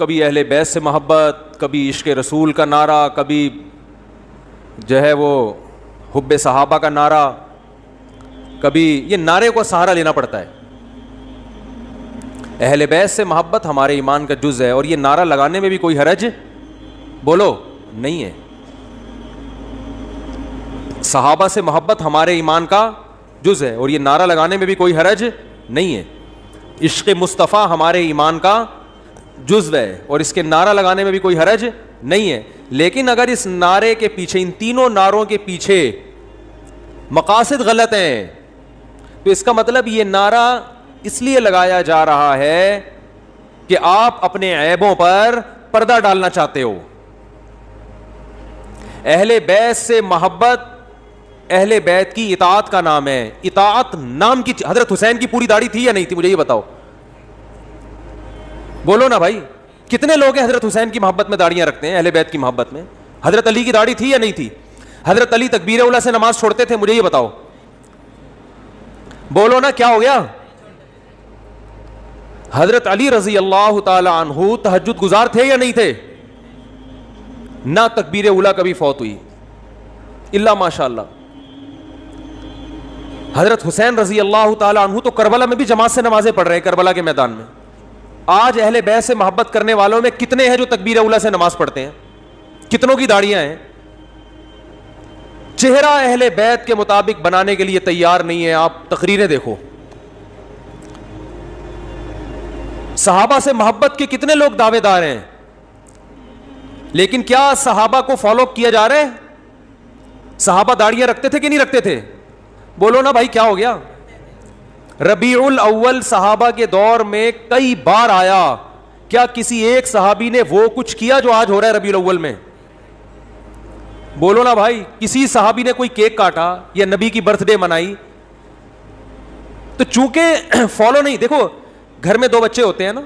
کبھی اہل بیت سے محبت, کبھی عشق رسول کا نعرہ, کبھی جو ہے وہ حب صحابہ کا نعرہ, کبھی یہ نعرے کو سہارا لینا پڑتا ہے. اہل بیت سے محبت ہمارے ایمان کا جز ہے, اور یہ نعرہ لگانے میں بھی کوئی حرج بولو نہیں ہے. صحابہ سے محبت ہمارے ایمان کا جز ہے, اور یہ نعرہ لگانے میں بھی کوئی حرج نہیں ہے. عشق مصطفیٰ ہمارے ایمان کا جزو ہے, اور اس کے نعرہ لگانے میں بھی کوئی حرج نہیں ہے. لیکن اگر اس نعرے کے پیچھے, ان تینوں نعروں کے پیچھے مقاصد غلط ہیں, تو اس کا مطلب یہ نعرہ اس لیے لگایا جا رہا ہے کہ آپ اپنے عیبوں پر پردہ ڈالنا چاہتے ہو. اہل بیت سے محبت اہل بیت کی اطاعت کا نام ہے. اطاعت نام کی, حضرت حسین کی پوری داڑھی تھی یا نہیں تھی, مجھے یہ بتاؤ, بولو نا بھائی. کتنے لوگ ہیں حضرت حسین کی محبت میں داڑیاں رکھتے ہیں, اہل بیت کی محبت میں؟ حضرت علی کی داڑھی تھی یا نہیں تھی؟ حضرت علی تکبیر اولیٰ سے نماز چھوڑتے تھے, مجھے یہ بتاؤ, بولو نا کیا ہو گیا؟ حضرت علی رضی اللہ تعالی عنہ تہجد گزار تھے یا نہیں تھے؟ نہ تکبیر اولیٰ کبھی فوت ہوئی الا ماشاء اللہ. حضرت حسین رضی اللہ تعالی عنہ تو کربلا میں بھی جماعت سے نمازیں پڑھ رہے ہیں, کربلا کے میدان میں. آج اہل بیت سے محبت کرنے والوں میں کتنے ہیں جو تکبیر اولیٰ سے نماز پڑھتے ہیں؟ کتنوں کی داڑیاں ہیں؟ چہرہ اہل بیت کے مطابق بنانے کے لیے تیار نہیں ہے. آپ تقریریں دیکھو, صحابہ سے محبت کے کتنے لوگ دعوے دار ہیں, لیکن کیا صحابہ کو فالو کیا جا رہا ہے؟ صحابہ داڑیاں رکھتے تھے کہ نہیں رکھتے تھے؟ بولو نا بھائی کیا ہو گیا؟ ربیع الاول صحابہ کے دور میں کئی بار آیا, کیا کسی ایک صحابی نے وہ کچھ کیا جو آج ہو رہا ہے ربیع الاول میں؟ بولو نا بھائی. کسی صحابی نے کوئی کیک کاٹا یا نبی کی برتھ ڈے منائی؟ تو چونکہ فالو نہیں. دیکھو گھر میں دو بچے ہوتے ہیں نا,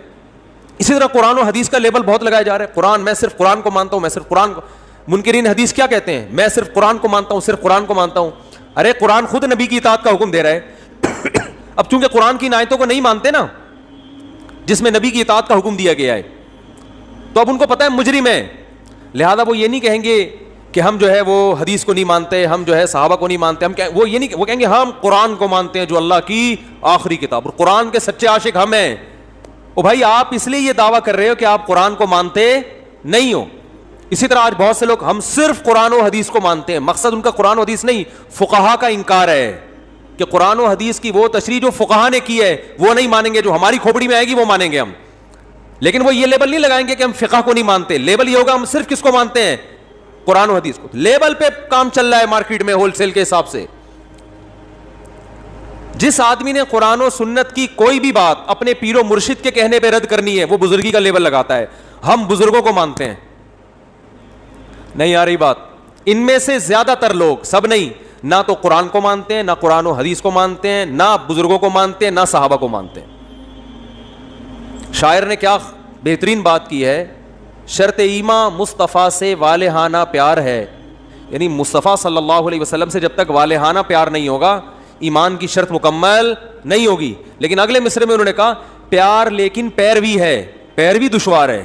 اسی طرح قرآن و حدیث کا لیبل بہت لگایا جا رہا ہے. قرآن, میں صرف قرآن کو مانتا ہوں, میں صرف قرآن کو. منکرین حدیث کیا کہتے ہیں؟ میں صرف قرآن کو مانتا ہوں, صرف قرآن کو مانتا ہوں. ارے قرآن خود نبی کی اطاعت کا حکم دے رہا ہے. اب چونکہ قرآن کی آیتوں کو نہیں مانتے نا جس میں نبی کی اطاعت کا حکم دیا گیا ہے, تو اب ان کو پتہ ہے مجرم ہے, لہذا وہ یہ نہیں کہیں گے کہ ہم جو ہے وہ حدیث کو نہیں مانتے, ہم جو ہے صحابہ کو نہیں مانتے, وہ یہ نہیں, وہ کہیں گے ہم قرآن کو مانتے ہیں جو اللہ کی آخری کتاب, اور قرآن کے سچے عاشق ہم ہیں. او بھائی آپ اس لیے یہ دعویٰ کر رہے ہو کہ آپ قرآن کو مانتے نہیں ہو. اسی طرح آج بہت سے لوگ ہم صرف قرآن و حدیث کو مانتے ہیں. مقصد ان کا قرآن و حدیث نہیں, فقہا کا انکار ہے کہ قرآن و حدیث کی وہ تشریح جو فقہا نے کی ہے وہ نہیں مانیں گے, جو ہماری کھوپڑی میں آئے گی وہ مانیں گے ہم. لیکن وہ یہ لیبل نہیں لگائیں گے کہ ہم فقہ کو نہیں مانتے. لیبل یہ ہوگا ہم صرف کس کو مانتے ہیں؟ قرآن و حدیث کو. لیبل پہ کام چل رہا ہے مارکیٹ میں ہول سیل کے حساب سے. جس آدمی نے قرآن و سنت کی کوئی بھی بات اپنے پیر و مرشد کے کہنے پہ رد کرنی ہے, وہ بزرگی کا لیبل لگاتا ہے, ہم بزرگوں کو مانتے ہیں. نہیں آ رہی بات؟ ان میں سے زیادہ تر لوگ, سب نہیں, نہ تو قرآن کو مانتے ہیں, نہ قرآن و حدیث کو مانتے ہیں, نہ بزرگوں کو مانتے ہیں, نہ صحابہ کو مانتے ہیں. شاعر نے کیا بہترین بات کی ہے, شرط ایمان مصطفیٰ سے والہانہ پیار ہے. یعنی مصطفیٰ صلی اللہ علیہ وسلم سے جب تک والہانہ پیار نہیں ہوگا ایمان کی شرط مکمل نہیں ہوگی. لیکن اگلے مصرے میں انہوں نے کہا پیار لیکن پیروی ہے, پیروی دشوار ہے.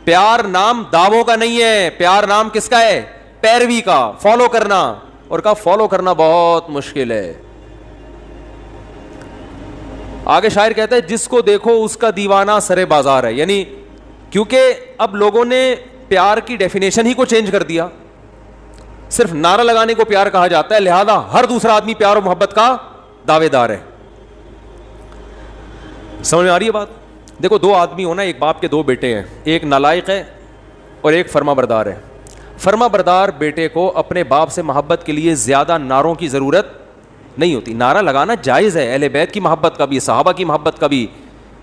پیار نام دعووں کا نہیں ہے, پیار نام کس کا ہے؟ پیروی کا, فالو کرنا. اور کہا فالو کرنا بہت مشکل ہے. آگے شاعر کہتا ہے جس کو دیکھو اس کا دیوانہ سرے بازار ہے. یعنی کیونکہ اب لوگوں نے پیار کی ڈیفینیشن ہی کو چینج کر دیا, صرف نعرہ لگانے کو پیار کہا جاتا ہے, لہذا ہر دوسرا آدمی پیار و محبت کا دعوے دار ہے. سمجھ میں آ رہی ہے بات؟ دیکھو دو آدمی ہونا, ایک باپ کے دو بیٹے ہیں, ایک نالائق ہے اور ایک فرما بردار ہے. فرما بردار بیٹے کو اپنے باپ سے محبت کے لیے زیادہ نعروں کی ضرورت نہیں ہوتی. نعرہ لگانا جائز ہے, اہل بیت کی محبت کا بھی, صحابہ کی محبت کا بھی.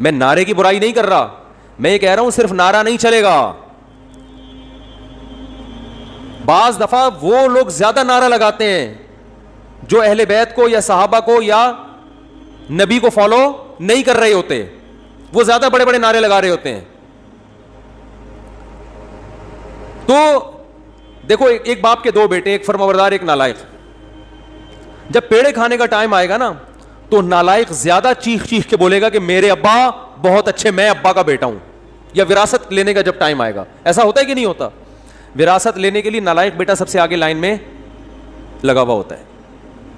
میں نعرے کی برائی نہیں کر رہا, میں یہ کہہ رہا ہوں صرف نعرہ نہیں چلے گا. بعض دفعہ وہ لوگ زیادہ نعرہ لگاتے ہیں جو اہل بیت کو یا صحابہ کو یا نبی کو فالو نہیں کر رہے ہوتے, وہ زیادہ بڑے بڑے نعرے لگا رہے ہوتے ہیں. تو دیکھو ایک باپ کے دو بیٹے, ایک فرمانبردار ایک نالائق. جب پیڑے کھانے کا ٹائم آئے گا نا تو نالائق زیادہ چیخ چیخ کے بولے گا کہ میرے ابا بہت اچھے, میں ابا کا بیٹا ہوں. یا وراثت لینے کا جب ٹائم آئے گا. ایسا ہوتا ہے کہ نہیں ہوتا؟ وراثت لینے کے لیے نالائق بیٹا سب سے آگے لائن میں لگا ہوا ہوتا ہے,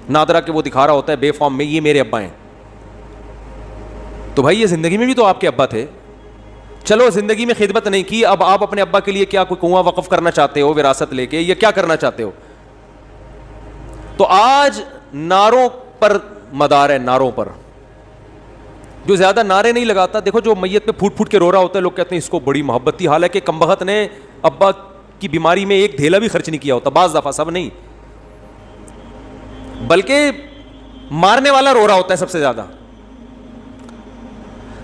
نادرا کہ وہ دکھا رہا ہوتا ہے بے فارم میں یہ میرے ابا ہیں. تو بھائی یہ زندگی میں بھی تو آپ کے ابا تھے, چلو زندگی میں خدمت نہیں کی, اب آپ اپنے ابا کے لیے کیا کوئی کنواں وقف کرنا چاہتے ہو وراثت لے کے, یا کیا کرنا چاہتے ہو؟ تو آج نعروں پر مدار ہے, نعروں پر. جو زیادہ نعرے نہیں لگاتا, دیکھو جو میت پہ پھوٹ پھوٹ کے رو رہا ہوتا ہے, لوگ کہتے ہیں اس کو بڑی محبت تھی, حالانکہ کمبخت نے ابا کی بیماری میں ایک دھیلا بھی خرچ نہیں کیا ہوتا, بعض دفعہ, سب نہیں, بلکہ مارنے والا رو رہا ہوتا ہے سب سے زیادہ.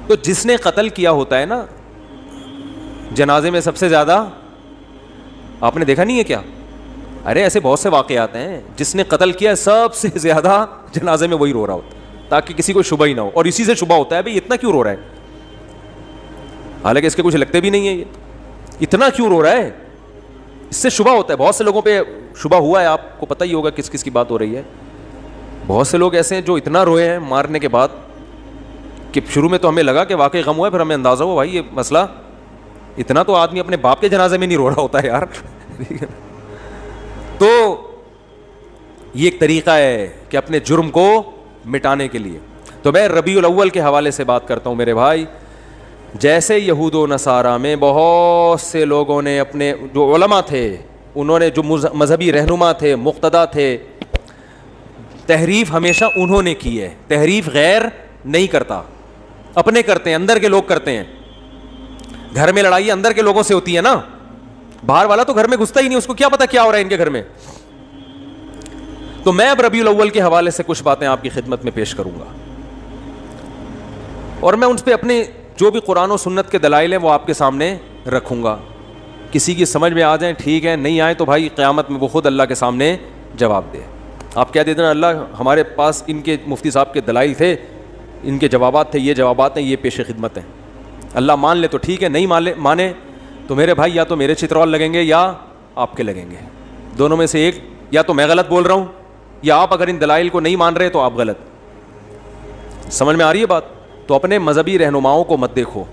تو جس نے قتل کیا ہوتا ہے نا جنازے میں سب سے زیادہ, آپ نے دیکھا نہیں ہے کیا؟ ارے ایسے بہت سے واقعات ہیں, جس نے قتل کیا سب سے زیادہ جنازے میں وہی رو رہا ہوتا ہے, تاکہ کسی کو شبہ ہی نہ ہو, اور اسی سے شبہ ہوتا ہے بھئی اتنا کیوں رو رہا ہے, حالانکہ اس کے کچھ لگتے بھی نہیں ہے, یہ اتنا کیوں رو رہا ہے, اس سے شبہ ہوتا ہے. بہت سے لوگوں پہ شبہ ہوا ہے, آپ کو پتہ ہی ہوگا کس کس کی بات ہو رہی ہے. بہت سے لوگ ایسے ہیں جو اتنا روئے ہیں مارنے کے بعد کہ شروع میں تو ہمیں لگا کہ واقعی غم ہوا ہے, پھر ہمیں اندازہ ہوا بھائی یہ مسئلہ, اتنا تو آدمی اپنے باپ کے جنازے میں نہیں رو رہا ہوتا ہے یار. تو یہ ایک طریقہ ہے کہ اپنے جرم کو مٹانے کے لیے. تو میں ربیع الاول کے حوالے سے بات کرتا ہوں میرے بھائی. جیسے یہود و نصارہ میں بہت سے لوگوں نے اپنے جو علماء تھے, انہوں نے جو مذہبی رہنما تھے, مقتدا تھے, تحریف ہمیشہ انہوں نے کی ہے. تحریف غیر نہیں کرتا, اپنے کرتے ہیں, اندر کے لوگ کرتے ہیں. گھر میں لڑائی اندر کے لوگوں سے ہوتی ہے نا, باہر والا تو گھر میں گھستا ہی نہیں, اس کو کیا پتا کیا ہو رہا ہے ان کے گھر میں. تو میں اب ربیع الاول کے حوالے سے کچھ باتیں آپ کی خدمت میں پیش کروں گا, اور میں ان پہ اپنے جو بھی قرآن و سنت کے دلائل ہیں وہ آپ کے سامنے رکھوں گا. کسی کی سمجھ میں آ جائیں ٹھیک ہے, نہیں آئے تو بھائی قیامت میں وہ خود اللہ کے سامنے جواب دے. آپ کہہ دیتے ہیں اللہ ہمارے پاس ان کے مفتی صاحب کے دلائل تھے, ان کے جوابات تھے, یہ جوابات ہیں, یہ پیش خدمت ہیں. اللہ مان لے تو ٹھیک ہے, نہیں مانے تو میرے بھائی یا تو میرے چترول لگیں گے یا آپ کے لگیں گے, دونوں میں سے ایک. یا تو میں غلط بول رہا ہوں, یا آپ اگر ان دلائل کو نہیں مان رہے تو آپ غلط. سمجھ میں آ رہی ہے بات؟ تو اپنے مذہبی رہنماؤں کو مت دیکھو.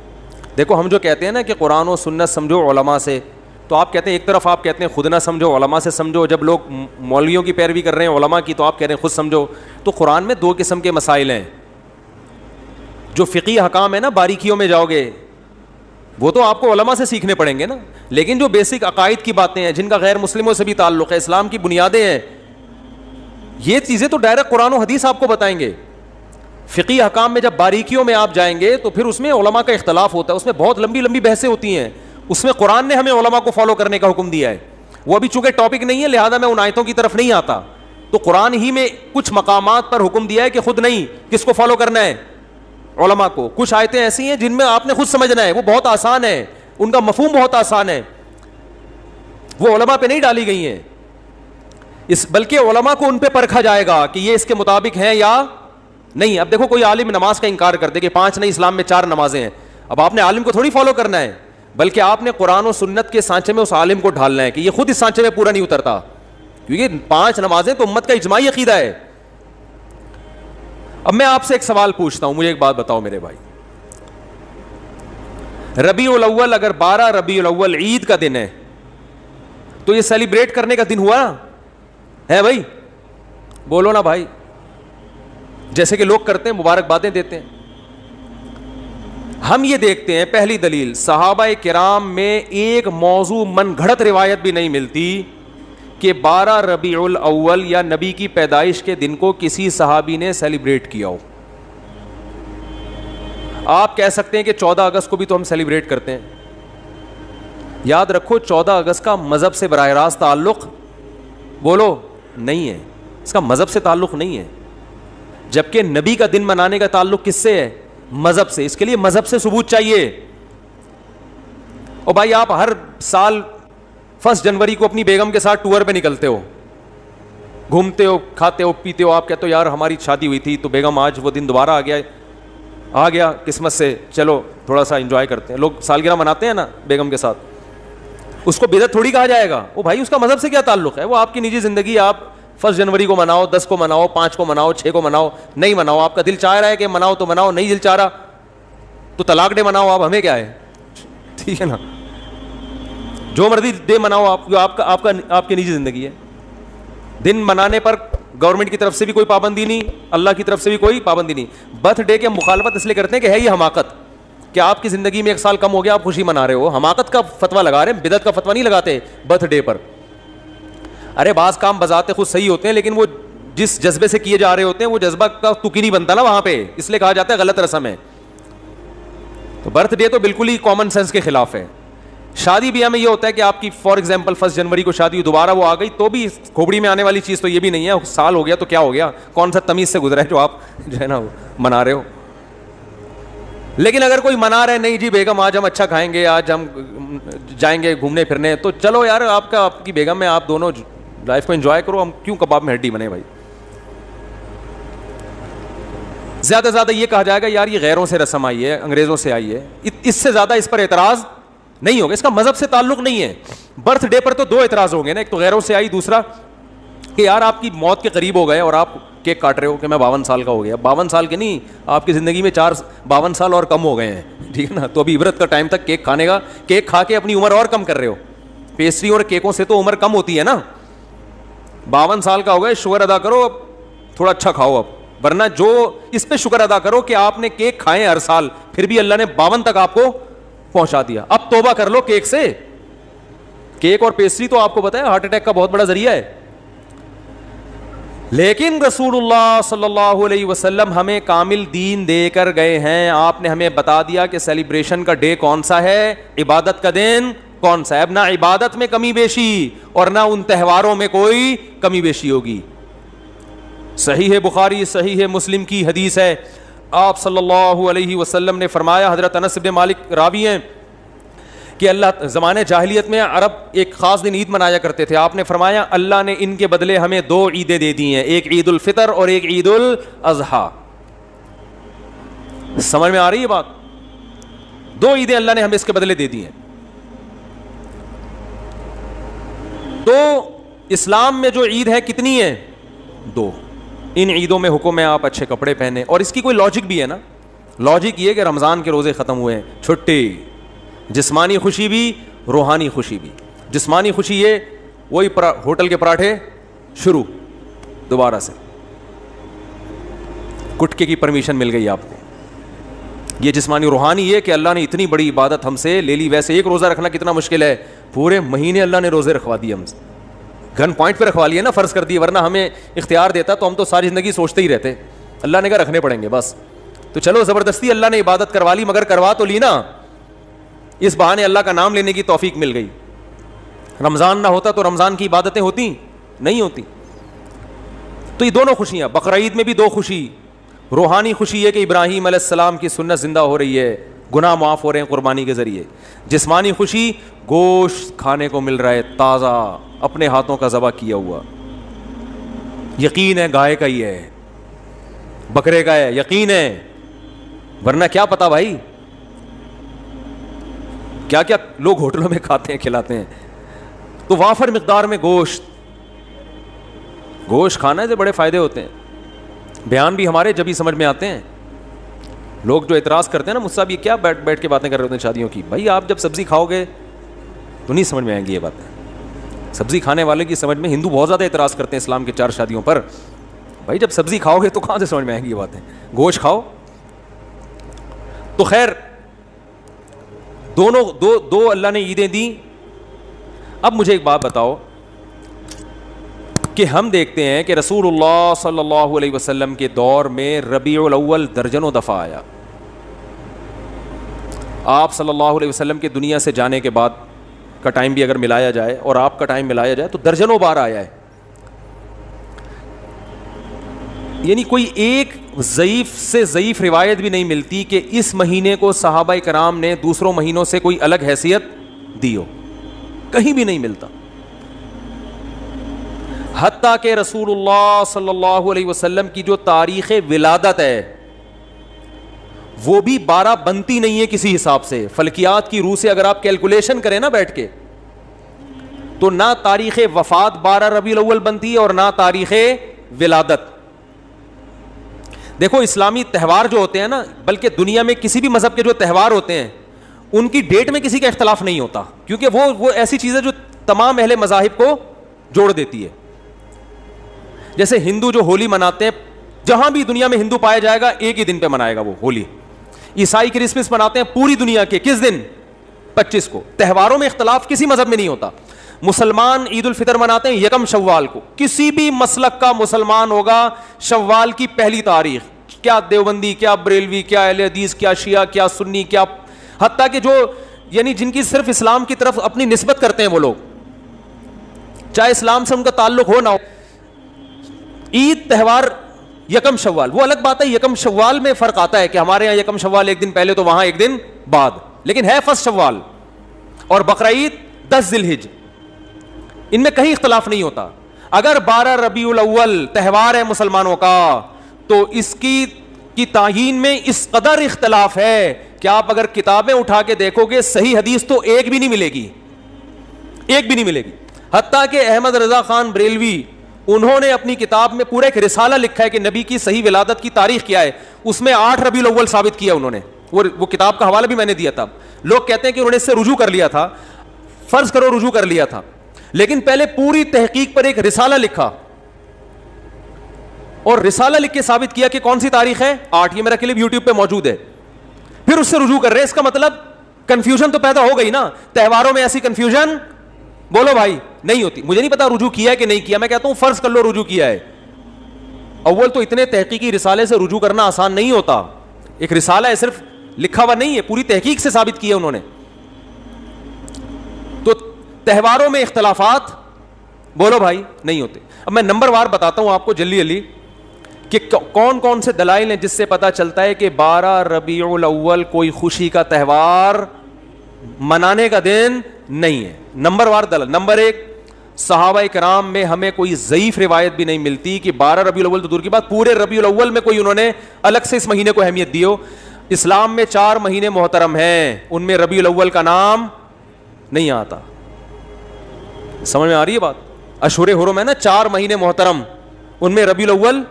دیکھو ہم جو کہتے ہیں نا کہ قرآن و سنت سمجھو علماء سے, تو آپ کہتے ہیں ایک طرف آپ کہتے ہیں خود نہ سمجھو, علماء سے سمجھو. جب لوگ مولویوں کی پیروی کر رہے ہیں علماء کی, تو آپ کہہ رہے ہیں خود سمجھو. تو قرآن میں دو قسم کے مسائل ہیں. جو فقہی احکام ہے نا, باریکیوں میں جاؤ گے وہ تو آپ کو علماء سے سیکھنے پڑیں گے نا, لیکن جو بیسک عقائد کی باتیں ہیں, جن کا غیر مسلموں سے بھی تعلق ہے, اسلام کی بنیادیں ہیں, یہ چیزیں تو ڈائریکٹ قرآن و حدیث آپ کو بتائیں گے. فقہی احکام میں جب باریکیوں میں آپ جائیں گے تو پھر اس میں علماء کا اختلاف ہوتا ہے, اس میں بہت لمبی لمبی بحثیں ہوتی ہیں. اس میں قرآن نے ہمیں علماء کو فالو کرنے کا حکم دیا ہے. وہ ابھی چونکہ ٹاپک نہیں ہے لہذا میں ان آیتوں کی طرف نہیں آتا. تو قرآن ہی میں کچھ مقامات پر حکم دیا ہے کہ خود نہیں, کس کو فالو کرنا ہے؟ علماء کو. کچھ آیتیں ایسی ہیں جن میں آپ نے خود سمجھنا ہے, وہ بہت آسان ہے, ان کا مفہوم بہت آسان ہے, وہ علماء پہ نہیں ڈالی گئی ہیں, بلکہ علماء کو ان پہ پرکھا جائے گا کہ یہ اس کے مطابق ہیں یا نہیں. اب دیکھو کوئی عالم نماز کا انکار کر دے کہ 5 نہیں اسلام میں 4 نمازیں ہیں, اب آپ نے عالم کو تھوڑی فالو کرنا ہے, بلکہ آپ نے قرآن و سنت کے سانچے میں اس عالم کو ڈھالنا ہے کہ یہ خود اس سانچے میں پورا نہیں اترتا, کیونکہ 5 نمازیں تو امت کا اجماعی عقیدہ ہے. اب میں آپ سے ایک سوال پوچھتا ہوں, مجھے ایک بات بتاؤ میرے بھائی, ربیع الاول اگر 12 ربیع الاول عید کا دن ہے تو یہ سیلیبریٹ کرنے کا دن ہوا ہے بھائی؟ بولو نا بھائی. جیسے کہ لوگ کرتے ہیں, مبارکبادیں دیتے ہیں. ہم یہ دیکھتے ہیں, پہلی دلیل, صحابہ کرام میں ایک موضوع من گھڑت روایت بھی نہیں ملتی کہ 12 ربیع الاول یا نبی کی پیدائش کے دن کو کسی صحابی نے سیلیبریٹ کیا ہو. آپ کہہ سکتے ہیں کہ 14 اگست کو بھی تو ہم سیلیبریٹ کرتے ہیں. یاد رکھو 14 اگست کا مذہب سے براہ راست تعلق بولو نہیں ہے, اس کا مذہب سے تعلق نہیں ہے, جبکہ نبی کا دن منانے کا تعلق کس سے ہے؟ مذہب سے. اس کے لیے مذہب سے ثبوت چاہیے. اور بھائی آپ ہر سال 1 جنوری کو اپنی بیگم کے ساتھ ٹور پہ نکلتے ہو, گھومتے ہو, کھاتے ہو, پیتے ہو, آپ کہتے ہو یار ہماری شادی ہوئی تھی تو بیگم آج وہ دن دوبارہ آ گیا قسمت سے, چلو تھوڑا سا انجوائے کرتے ہیں. لوگ سالگرہ مناتے ہیں نا بیگم کے ساتھ, اس کو بدعت تھوڑی کہا جائے گا. وہ بھائی اس کا مذہب سے کیا تعلق ہے؟ وہ آپ کی نجی زندگی, آپ 1 جنوری کو مناؤ, 10 کو مناؤ, 5 کو مناؤ, 6 کو مناؤ, نہیں مناؤ, آپ کا دل چاہ رہا ہے کہ مناؤ تو مناؤ, نہیں دل چاہ رہا تو طلاق ڈے مناؤ, آپ ہمیں کیا ہے. ٹھیک ہے نا, جو مرضی ڈے مناؤ آپ, آپ کی نجی زندگی ہے. دن منانے پر گورنمنٹ کی طرف سے بھی کوئی پابندی نہیں, اللہ کی طرف سے بھی کوئی پابندی نہیں. برتھ ڈے کے مخالفت اس لیے کرتے ہیں کہ ہے یہ حماقت, کہ آپ کی زندگی میں 1 سال کم ہو گیا, آپ خوشی منا رہے ہو. حماقت کا فتویٰ لگا رہے ہیں, بدعت کا فتویٰ نہیں لگاتے برتھ ڈے پر. ارے بعض کام بذات خود صحیح ہوتے ہیں, لیکن وہ جس جذبے سے کیے جا رہے ہوتے ہیں وہ جذبہ کا تک ہی نہیں بنتا نا وہاں پہ, اس لیے کہا جاتا ہے غلط رسم ہے. تو برتھ ڈے تو بالکل ہی کامن سینس کے خلاف ہے. شادی بیاہ میں یہ ہوتا ہے کہ آپ کی فار ایگزامپل 1 جنوری کو شادی ہوئی, دوبارہ وہ آ گئی, تو بھی کھوپڑی میں آنے والی چیز تو یہ بھی نہیں ہے, سال ہو گیا تو کیا ہو گیا, کون سا تمیز سے گزرا ہے جو آپ جو ہے نا منا رہے ہو. لیکن اگر کوئی منا رہے نہیں جی بیگم آج ہم اچھا کھائیں گے, آج ہم جائیں گے گھومنے پھرنے, تو چلو یار آپ کی بیگم میں آپ دونوں لائف کو انجوائے کرو, ہم کیوں کباب میں ہڈی بنے بھائی. زیادہ سے زیادہ یہ کہا جائے گا یار یہ غیروں سے رسم آئی ہے, انگریزوں سے آئی ہے, اس سے زیادہ اس پر اعتراض نہیں ہوگا. اس کا مذہب سے تعلق نہیں ہے. برتھ ڈے پر تو 2 اعتراض ہوں گے نا, ایک تو غیروں سے آئی, دوسرا کہ یار آپ کی موت کے قریب ہو گئے اور آپ کیک کاٹ رہے ہو کہ میں 52 سال کا ہو گیا. 52 سال کے نہیں, آپ کی زندگی میں 52 سال اور کم ہو گئے ہیں, ٹھیک ہے نا. تو ابھی عبرت کا ٹائم تک کیک کھانے کا, کیک کھا کے اپنی عمر اور کم کر رہے ہو. پیسٹری اور کیکوں سے تو عمر کم ہوتی ہے نا. 52 سال کا ہو گئے, شکر ادا کرو, اب تھوڑا اچھا کھاؤ اب, ورنہ جو اس پہ شکر ادا کرو کہ آپ نے کیک کھائے ہر سال, پھر بھی اللہ نے 52 تک آپ کو پہنچا دیا. اب توبہ کر لو کیک سے. کیک اور پیسٹری تو آپ کو پتا ہے ہارٹ اٹیک کا بہت بڑا ذریعہ ہے. لیکن رسول اللہ صلی اللہ علیہ وسلم ہمیں کامل دین دے کر گئے ہیں. آپ نے ہمیں بتا دیا کہ سیلیبریشن کا ڈے کون سا ہے, عبادت کا دن کون سا ہے. اب نہ عبادت میں کمی بیشی اور نہ ان تہواروں میں کوئی کمی بیشی ہوگی. صحیح ہے بخاری, صحیح ہے مسلم کی حدیث ہے, آپ صلی اللہ علیہ وسلم نے فرمایا, حضرت انس بن مالک راوی ہیں, کہ اللہ زمانے جاہلیت میں عرب ایک خاص دن عید منایا کرتے تھے. آپ نے فرمایا اللہ نے ان کے بدلے ہمیں 2 عیدیں دے دی ہیں, ایک عید الفطر اور ایک عید الاضحیٰ. سمجھ میں آ رہی ہے بات؟ 2 عیدیں اللہ نے ہمیں اس کے بدلے دے دی ہیں. تو اسلام میں جو عید ہے کتنی ہے؟ 2. ان عیدوں میں حکم ہے آپ اچھے کپڑے پہنے, اور اس کی کوئی لاجک بھی ہے نا. لاجک یہ کہ رمضان کے روزے ختم ہوئے ہیں, چھٹی, جسمانی خوشی بھی روحانی خوشی بھی. جسمانی خوشی یہ وہی ہوٹل کے پراٹھے شروع دوبارہ سے, گٹکے کی پرمیشن مل گئی آپ کو, یہ جسمانی. روحانی یہ کہ اللہ نے اتنی بڑی عبادت ہم سے لے لی. ویسے ایک روزہ رکھنا کتنا مشکل ہے, پورے مہینے اللہ نے روزے رکھوا دیے ہم سے, گن پوائنٹ پہ رکھوا لیے نا, فرض کر دیے, ورنہ ہمیں اختیار دیتا تو ہم تو ساری زندگی سوچتے ہی رہتے. اللہ نے کہا رکھنے پڑیں گے بس, تو چلو زبردستی اللہ نے عبادت کروا لی, مگر کروا تو لی نا, اس بہانے اللہ کا نام لینے کی توفیق مل گئی. رمضان نہ ہوتا تو رمضان کی عبادتیں ہوتی نہیں ہوتی. تو یہ دونوں خوشیاں, بقرعید میں بھی 2 خوشی. روحانی خوشی ہے کہ ابراہیم علیہ السلام کی سنت زندہ ہو رہی ہے, گناہ معاف ہو رہے ہیں قربانی کے ذریعے. جسمانی خوشی, گوشت کھانے کو مل رہا ہے تازہ, اپنے ہاتھوں کا ذبح کیا ہوا. یقین ہے گائے کا ہی ہے, بکرے کا ہے, یقین ہے, ورنہ کیا پتا بھائی کیا کیا لوگ ہوٹلوں میں کھاتے ہیں کھلاتے ہیں. تو وافر مقدار میں گوشت کھانے سے بڑے فائدے ہوتے ہیں. بیان بھی ہمارے جب ہی سمجھ میں آتے ہیں. لوگ جو اعتراض کرتے ہیں نا مجھ سے, یہ کیا بیٹھ کے باتیں کر رہے ہوتے ہیں شادیوں کی, بھائی آپ جب سبزی کھاؤ گے تو نہیں سمجھ میں آئیں گی یہ باتیں. سبزی کھانے والے کی سمجھ میں, ہندو بہت زیادہ اعتراض کرتے ہیں اسلام کے 4 شادیوں پر, بھائی جب سبزی کھاؤ گے تو کہاں سے سمجھ میں آئیں گی یہ باتیں, گوشت کھاؤ. تو خیر دونوں دو اللہ نے عیدیں دی. اب مجھے ایک بات بتاؤ کہ ہم دیکھتے ہیں کہ رسول اللہ صلی اللہ علیہ وسلم کے دور میں ربیع الاول درجنوں دفعہ آیا. آپ صلی اللہ علیہ وسلم کے دنیا سے جانے کے بعد کا ٹائم بھی اگر ملایا جائے اور آپ کا ٹائم ملایا جائے تو درجنوں بار آیا ہے. یعنی کوئی ایک ضعیف سے ضعیف روایت بھی نہیں ملتی کہ اس مہینے کو صحابہ کرام نے دوسروں مہینوں سے کوئی الگ حیثیت دی ہو, کہیں بھی نہیں ملتا. حتیٰ کہ رسول اللہ صلی اللہ علیہ وسلم کی جو تاریخ ولادت ہے وہ بھی 12 بنتی نہیں ہے کسی حساب سے. فلکیات کی روح سے اگر آپ کیلکولیشن کریں نا بیٹھ کے, تو نہ تاریخ وفات 12 ربیع الاول بنتی ہے اور نہ تاریخ ولادت. دیکھو اسلامی تہوار جو ہوتے ہیں نا, بلکہ دنیا میں کسی بھی مذہب کے جو تہوار ہوتے ہیں ان کی ڈیٹ میں کسی کا اختلاف نہیں ہوتا, کیونکہ وہ ایسی چیز ہے جو تمام اہل مذاہب کو جوڑ دیتی ہے. جیسے ہندو جو ہولی مناتے ہیں, جہاں بھی دنیا میں ہندو پایا جائے گا ایک ہی دن پہ منائے گا وہ ہولی. عیسائی کرسمس مناتے ہیں پوری دنیا کے کس دن؟ 25 کو. تہواروں میں اختلاف کسی مذہب میں نہیں ہوتا. مسلمان عید الفطر مناتے ہیں 1 شوال کو. کسی بھی مسلک کا مسلمان ہوگا شوال کی پہلی تاریخ, کیا دیوبندی, کیا بریلوی, کیا اہل حدیث, کیا شیعہ, کیا سنی, کیا حتیٰ کہ جو یعنی جن کی صرف اسلام کی طرف اپنی نسبت کرتے ہیں وہ لوگ, چاہے اسلام سے ان کا تعلق ہو نہ ہو, عید تہوار 1 شوال. وہ الگ بات ہے, 1 شوال میں فرق آتا ہے کہ ہمارے یہاں 1 شوال ایک دن پہلے تو وہاں ایک دن بعد, لیکن ہے 1 شوال. اور بقرعید 10 ذی الحجہ, ان میں کہیں اختلاف نہیں ہوتا. اگر 12 ربیع الاول تہوار ہے مسلمانوں کا تو اس کی تعیین میں اس قدر اختلاف ہے کہ آپ اگر کتابیں اٹھا کے دیکھو گے صحیح حدیث تو ایک بھی نہیں ملے گی, ایک بھی نہیں ملے گی. حتیٰ کہ احمد رضا خان بریلوی انہوں نے اپنی کتاب میں پورا ایک رسالہ لکھا ہے کہ نبی کی صحیح ولادت کی تاریخ کیا ہے, اس میں 8 ربیع الاول ثابت کیا انہوں نے. وہ کتاب کا حوالہ بھی میں نے دیا تھا. لوگ کہتے ہیں کہ انہوں نے اس سے رجوع کر لیا تھا, فرض کرو رجوع کر لیا تھا, لیکن پہلے پوری تحقیق پر ایک رسالہ لکھا اور رسالہ لکھ کے ثابت کیا کہ کون سی تاریخ ہے 8. یہ میرا کلپ یوٹیوب پہ موجود ہے. پھر اس سے رجوع کر رہے ہیں. اس کا مطلب کنفیوژن تو پیدا ہو گئی نا. تہواروں میں ایسی کنفیوژن بولو بھائی نہیں ہوتی. مجھے نہیں پتا رجوع کیا ہے کہ نہیں کیا, میں کہتا ہوں فرض کر لو رجوع کیا ہے. اول تو اتنے تحقیقی رسالے سے رجوع کرنا آسان نہیں ہوتا. ایک رسالہ ہے, صرف لکھا ہوا نہیں ہے, پوری تحقیق سے ثابت کیا انہوں نے. تو تہواروں میں اختلافات بولو بھائی نہیں ہوتے. اب میں نمبر وار بتاتا ہوں آپ کو جلدی جلدی کہ کون کون سے دلائل ہیں جس سے پتا چلتا ہے کہ 12 ربیع الاول کوئی خوشی کا تہوار منانے کا دن نہیں ہے. نمبر وار دلائل. نمبر 1, صحابہ کرام میں ہمیں کوئی ضعیف روایت بھی نہیں ملتی کہ 12 ربیع الاول تو دور کی بات, پورے ربیع الاول میں کوئی انہوں نے الگ سے اس مہینے کو اہمیت دی ہو. اسلام میں 4 مہینے محترم ہیں, ان میں ربیع الاول کا نام نہیں آتا. سمجھ میں آ رہی ہے بات؟ اشہر حرم ہے نا 4 مہینے محترم, ان میں ربیع الاول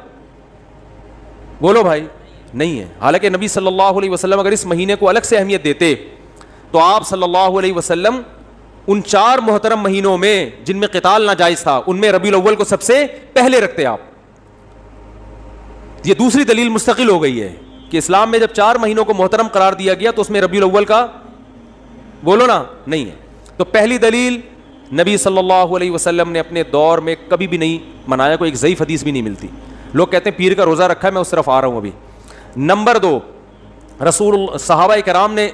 بولو بھائی نہیں ہے. حالانکہ نبی صلی اللہ علیہ وسلم اگر اس مہینے کو الگ سے اہمیت دیتے تو آپ صلی اللہ علیہ وسلم ان 4 محترم مہینوں میں جن میں قتال ناجائز تھا ان میں ربیع الاول کو سب سے پہلے رکھتے آپ. یہ دوسری دلیل مستقل ہو گئی ہے کہ اسلام میں جب 4 مہینوں کو محترم قرار دیا گیا تو اس میں ربیع الاول کا بولو نا نہیں ہے. تو پہلی دلیل, نبی صلی اللہ علیہ وسلم نے اپنے دور میں کبھی بھی نہیں منایا, کوئی ایک ضعیف حدیث بھی نہیں ملتی. لوگ کہتے ہیں پیر کا روزہ رکھا ہے, میں اس طرف آ رہا ہوں ابھی. نمبر 2, صحابہ کرام نے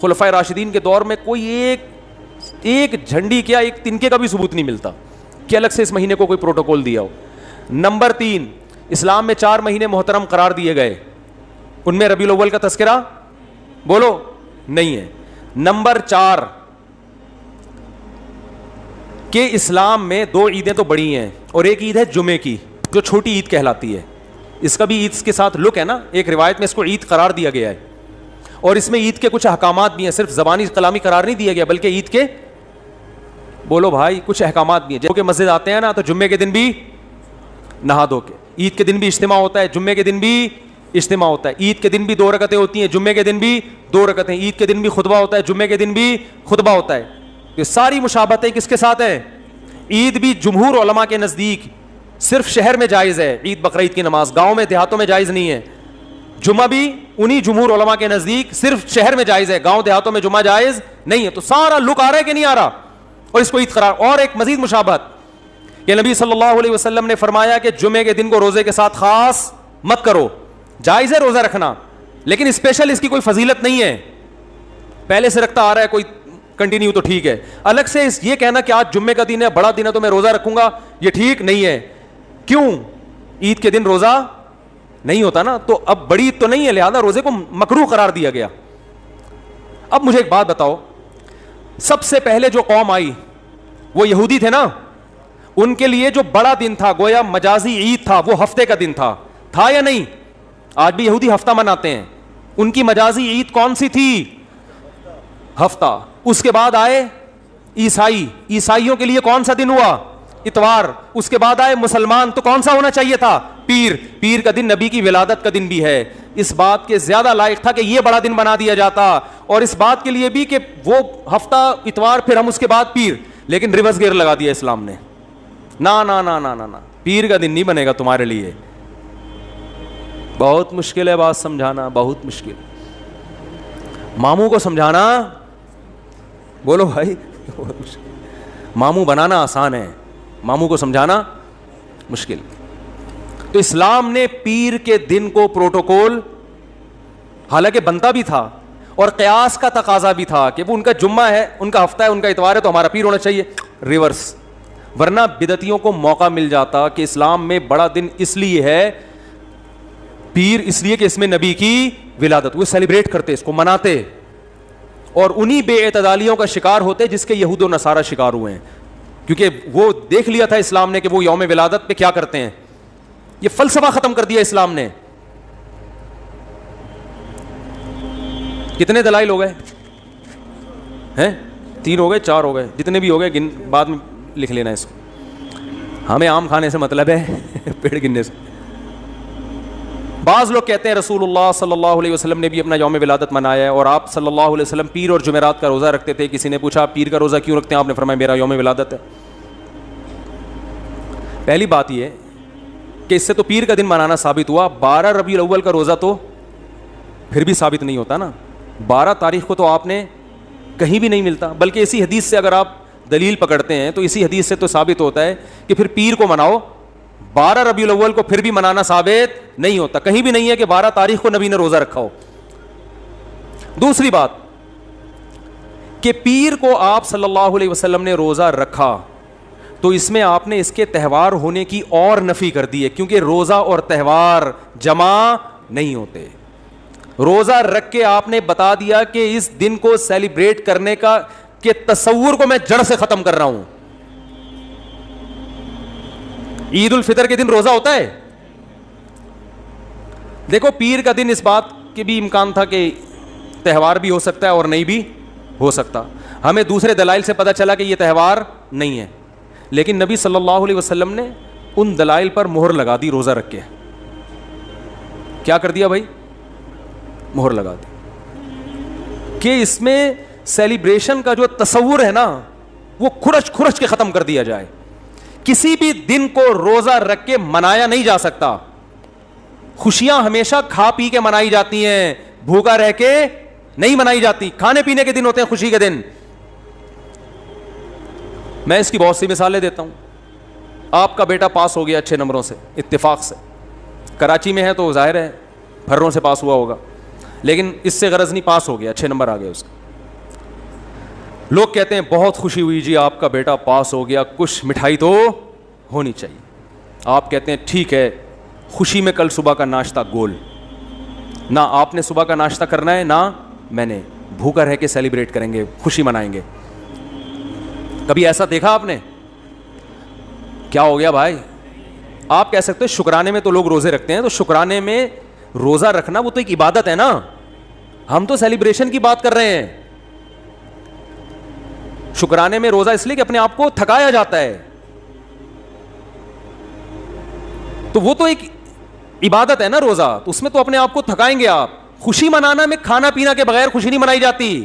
خلفائے راشدین کے دور میں کوئی ایک جھنڈی کیا ایک تنکے کا بھی ثبوت نہیں ملتا کہ الگ سے اس مہینے کو کوئی پروٹوکول دیا ہو. نمبر 3, اسلام میں 4 مہینے محترم قرار دیے گئے, ان میں ربیع الاول کا تذکرہ بولو نہیں ہے. نمبر 4 کہ اسلام میں 2 عیدیں تو بڑی ہیں اور ایک عید ہے جمعے کی جو چھوٹی عید کہلاتی ہے. اس کا بھی عید کے ساتھ لک ہے نا, ایک روایت میں اس کو عید قرار دیا گیا ہے اور اس میں عید کے کچھ احکامات بھی ہیں, صرف زبانی کلامی قرار نہیں دیا گیا بلکہ عید کے بولو بھائی کچھ احکامات بھی ہیں. جو کہ مسجد آتے ہیں نا تو جمعے کے دن بھی نہا دھو کے, عید کے دن بھی اجتماع ہوتا ہے, جمعے کے دن بھی اجتماع ہوتا ہے, عید کے دن بھی 2 رکعتیں ہوتی ہیں, جمعے کے دن بھی 2 رکعتیں, عید کے دن بھی خطبہ ہوتا ہے, جمعے کے دن بھی خطبہ ہوتا ہے. یہ ساری مشابہتیں کس کے ساتھ ہیں؟ عید بھی جمہور علماء کے نزدیک صرف شہر میں جائز ہے, عید بقرعید کی نماز گاؤں میں دیہاتوں میں جائز نہیں ہے. جمعہ بھی انہی جمہور علماء کے نزدیک صرف شہر میں جائز ہے, گاؤں دیہاتوں میں جمعہ جائز نہیں ہے. تو سارا لک آ رہا ہے کہ نہیں آ رہا, اور اس کو عید قرار. اور ایک مزید مشابہت کہ نبی صلی اللہ علیہ وسلم نے فرمایا کہ جمعے کے دن کو روزے کے ساتھ خاص مت کرو. جائز ہے روزہ رکھنا لیکن اسپیشل اس کی کوئی فضیلت نہیں ہے, پہلے سے رکھتا آ رہا ہے کوئی کنٹینیو تو ٹھیک ہے. الگ سے یہ کہنا کہ آج جمعے کا دن ہے, بڑا دن ہے تو میں روزہ رکھوں گا, یہ ٹھیک نہیں ہے. کیوں؟ عید کے دن روزہ نہیں ہوتا نا, تو اب بڑی عید تو نہیں ہے لہذا روزے کو مکروہ قرار دیا گیا. اب مجھے ایک بات بتاؤ, سب سے پہلے جو قوم آئی وہ یہودی تھے نا, ان کے لیے جو بڑا دن تھا گویا مجازی عید تھا, وہ ہفتے کا دن تھا یا نہیں؟ آج بھی یہودی ہفتہ مناتے ہیں, ان کی مجازی عید کون سی تھی؟ ہفتہ. اس کے بعد آئے عیسائیوں کے لیے کون سا دن ہوا؟ اتوار, اس کے بعد آئے مسلمان, تو کون سا ہونا چاہیے تھا؟ پیر. پیر کا دن نبی کی ولادت کا دن بھی ہے, اس بات کے زیادہ لائق تھا کہ یہ بڑا دن بنا دیا جاتا, اور اس بات کے لیے بھی کہ وہ ہفتہ اتوار پھر ہم اس کے بعد پیر. لیکن ریورس گیئر لگا دیا اسلام نے, نا نا نا نا نا, پیر کا دن نہیں بنے گا تمہارے لیے. بہت مشکل ہے بات سمجھانا, بہت مشکل. ماموں کو سمجھانا, بولو بھائی, ماموں بنانا آسان ہے, ماموں کو سمجھانا مشکل. تو اسلام نے پیر کے دن کو پروٹوکول, حالانکہ بنتا بھی تھا اور قیاس کا تقاضا بھی تھا کہ وہ ان کا جمعہ ہے, ان کا ہفتہ ہے, ان کا اتوار ہے, تو ہمارا پیر ہونا چاہیے, ریورس. ورنہ بدعتیوں کو موقع مل جاتا کہ اسلام میں بڑا دن اس لیے ہے پیر, اس لیے کہ اس میں نبی کی ولادت, وہ سیلیبریٹ کرتے, اس کو مناتے, اور انہی بے اعتدالیوں کا شکار ہوتے جس کے یہود و نصارہ شکار ہوئے ہیں, کیونکہ وہ دیکھ لیا تھا اسلام نے کہ وہ یوم ولادت پہ کیا کرتے ہیں. یہ فلسفہ ختم کر دیا اسلام نے. کتنے دلائل ہو گئے ہیں؟ 3 ہو گئے, 4 ہو گئے, جتنے بھی ہو گئے بعد میں لکھ لینا اس کو. ہمیں آم کھانے سے مطلب ہے, پیڑ گننے سے. بعض لوگ کہتے ہیں رسول اللہ صلی اللہ علیہ وسلم نے بھی اپنا یوم ولادت منایا ہے, اور آپ صلی اللہ علیہ وسلم پیر اور جمعرات کا روزہ رکھتے تھے. کسی نے پوچھا آپ پیر کا روزہ کیوں رکھتے ہیں؟ آپ نے فرمایا میرا یوم ولادت ہے. پہلی بات یہ کہ اس سے تو پیر کا دن منانا ثابت ہوا, 12 ربیع الاول کا روزہ تو پھر بھی ثابت نہیں ہوتا نا. 12 تاریخ کو تو آپ نے کہیں بھی نہیں ملتا, بلکہ اسی حدیث سے اگر آپ دلیل پکڑتے ہیں تو اسی حدیث سے تو ثابت ہوتا ہے کہ پھر پیر کو مناؤ. 12 ربیع الاول کو پھر بھی منانا ثابت نہیں ہوتا, کہیں بھی نہیں ہے کہ 12 تاریخ کو نبی نے روزہ رکھا ہو. دوسری بات کہ پیر کو آپ صلی اللہ علیہ وسلم نے روزہ رکھا تو اس میں آپ نے اس کے تہوار ہونے کی اور نفی کر دی ہے, کیونکہ روزہ اور تہوار جمع نہیں ہوتے. روزہ رکھ کے آپ نے بتا دیا کہ اس دن کو سیلیبریٹ کرنے کا کہ تصور کو میں جڑ سے ختم کر رہا ہوں. عید الفطر کے دن روزہ ہوتا ہے. دیکھو پیر کا دن اس بات کے بھی امکان تھا کہ تہوار بھی ہو سکتا ہے اور نہیں بھی ہو سکتا. ہمیں دوسرے دلائل سے پتہ چلا کہ یہ تہوار نہیں ہے, لیکن نبی صلی اللہ علیہ وسلم نے ان دلائل پر مہر لگا دی روزہ رکھ کے. کیا کر دیا بھائی؟ مہر لگا دی کہ اس میں سیلیبریشن کا جو تصور ہے نا وہ کھرچ کھرچ کے ختم کر دیا جائے. کسی بھی دن کو روزہ رکھ کے منایا نہیں جا سکتا. خوشیاں ہمیشہ کھا پی کے منائی جاتی ہیں, بھوکا رہ کے نہیں منائی جاتی. کھانے پینے کے دن ہوتے ہیں خوشی کے دن. میں اس کی بہت سی مثالیں دیتا ہوں. آپ کا بیٹا پاس ہو گیا اچھے نمبروں سے, اتفاق سے, کراچی میں ہے تو ظاہر ہے پھروں سے پاس ہوا ہوگا, لیکن اس سے غرض نہیں, پاس ہو گیا, اچھے نمبر آ گئے اس کے. لوگ کہتے ہیں بہت خوشی ہوئی جی آپ کا بیٹا پاس ہو گیا, کچھ مٹھائی تو ہونی چاہیے. آپ کہتے ہیں ٹھیک ہے, خوشی میں کل صبح کا ناشتہ گول. نہ آپ نے صبح کا ناشتہ کرنا ہے نہ میں نے, بھوکا رہ کے سیلیبریٹ کریں گے, خوشی منائیں گے. کبھی ایسا دیکھا آپ نے؟ کیا ہو گیا بھائی؟ آپ کہہ سکتے ہیں شکرانے میں تو لوگ روزے رکھتے ہیں, تو شکرانے میں روزہ رکھنا وہ تو ایک عبادت ہے نا. ہم تو سیلیبریشن کی بات کر رہے ہیں. شکرانے میں روزہ اس لیے کہ اپنے آپ کو تھکایا جاتا ہے, تو وہ تو ایک عبادت ہے نا روزہ, تو اس میں تو اپنے آپ کو تھکائیں گے آپ. خوشی منانا میں کھانا پینا کے بغیر خوشی نہیں منائی جاتی.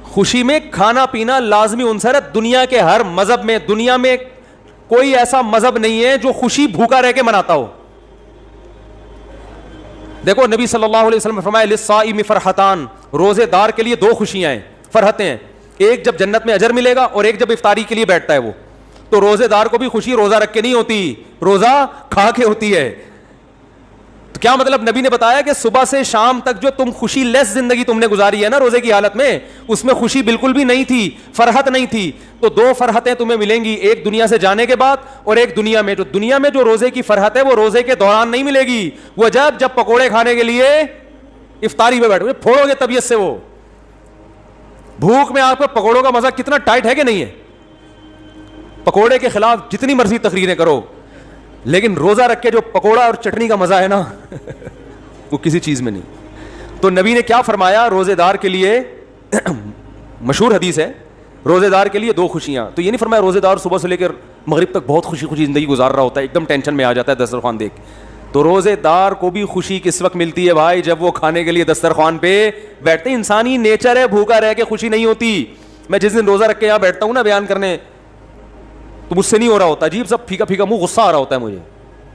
خوشی میں کھانا پینا لازمی عنصر ہے. دنیا کے ہر مذہب میں, دنیا میں کوئی ایسا مذہب نہیں ہے جو خوشی بھوکا رہ کے مناتا ہو. دیکھو نبی صلی اللہ علیہ وسلم نے فرمایا للصائم فرحتان, روزے دار کے لیے 2 خوشیاں ہیں, فرحتیں ہیں. ایک جب جنت میں اجر ملے گا, اور ایک جب افطاری کے لیے بیٹھتا ہے وہ. تو روزے دار کو بھی خوشی روزہ رکھ کے نہیں ہوتی, روزہ کھا کے ہوتی ہے. تو کیا مطلب؟ نبی نے بتایا کہ صبح سے شام تک جو تم خوشی لیس زندگی تم نے گزاری ہے نا روزے کی حالت میں, اس میں خوشی بالکل بھی نہیں تھی, فرحت نہیں تھی. تو 2 فرحتیں تمہیں ملیں گی, ایک دنیا سے جانے کے بعد اور ایک دنیا میں. جو دنیا میں جو روزے کی فرحت ہے وہ روزے کے دوران نہیں ملے گی, وہ جب پکوڑے کھانے کے لیے افطاری میں بیٹھو گے, پھوڑو گے طبیعت سے. وہ بھوک میں آپ کو پکوڑوں کا مزہ کتنا ٹائٹ ہے کہ نہیں ہے. پکوڑے کے خلاف جتنی مرضی تقریریں کرو, لیکن روزہ رکھ کے جو پکوڑا اور چٹنی کا مزہ ہے نا وہ کسی چیز میں نہیں. تو نبی نے کیا فرمایا روزے دار کے لیے؟ مشہور حدیث ہے, روزے دار کے لیے 2 خوشیاں. تو یہ نہیں فرمایا روزے دار صبح سے لے کر مغرب تک بہت خوشی خوشی زندگی گزار رہا ہوتا ہے, ایک دم ٹینشن میں آ جاتا ہے دسترخوان دیکھ. تو روزے دار کو بھی خوشی کس وقت ملتی ہے بھائی؟ جب وہ کھانے کے لیے دسترخوان پہ بیٹھتے ہیں. انسانی نیچر ہے, بھوکا رہ کے خوشی نہیں ہوتی. میں جس دن روزہ رکھ کے یہاں بیٹھتا ہوں نا بیان کرنے, تو مجھ سے نہیں ہو رہا ہوتا, عجیب سب پھیکا پھیکا منہ, غصہ آ رہا ہوتا ہے